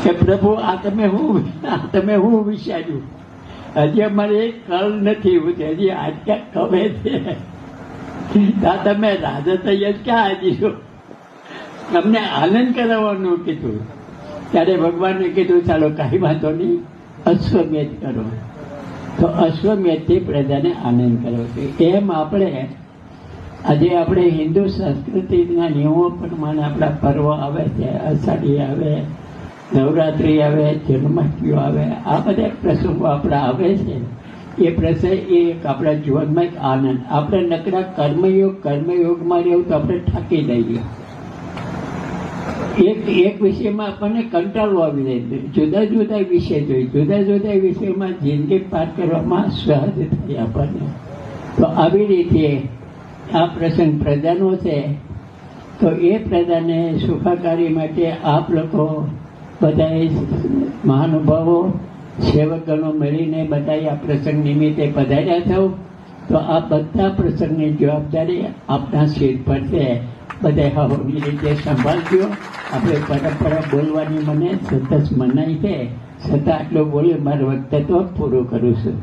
કે પ્રભુ આ તમે હું વિચાર્યું? હજી અમારે એક કળ નથી, હજી આજ ક્યાં ખબર છે. તમે રાજા તૈયાર ક્યાં હજી તમને આનંદ કરાવવાનું કીધું. ત્યારે ભગવાને કીધું ચાલો કાંઈ વાંધો નહીં, અશ્વમેધ કરો. તો અશ્વમેધથી પ્રજાને આનંદ કરવો છે. એમ આપણે હિન્દુ સંસ્કૃતિના નિયમો પ્રમાણે આપણા પર્વ આવે છે. અષાઢી આવે, નવરાત્રિ આવે, જન્માષ્ટમી આવે, આ બધા પ્રસંગો આપણા આવે છે. એ પ્રસંગ એક આપણા જીવનમાં એક આનંદ. આપણે નકરા કર્મયોગમાં રહેવું તો આપણે થાકી જઈએ. એક વિષયમાં આપણને કંટાળો આવી જાય. જુદા જુદા વિષય જોઈએ, જુદા જુદા વિષયમાં જિંદગી પાર કરવામાં સહજ થાય આપણને. તો આવી રીતે આ પ્રસંગ પ્રજાનો છે. તો એ પ્રજાને સુખાકારી માટે આપ લોકો બધાએ મહાનુભાવો સેવકગણો મળીને બધા આ પ્રસંગ નિમિત્તે પધાર્યા છો. તો આ બધા પ્રસંગની જવાબદારી આપના સિર પર છે. બધા હવની રીતે સંભાળજો. આપણે પરંપરા બોલવાની મને સતત મનાઈ છે, છતાં આટલું બોલી મારું વક્તવ્ય પૂરું કરું છું.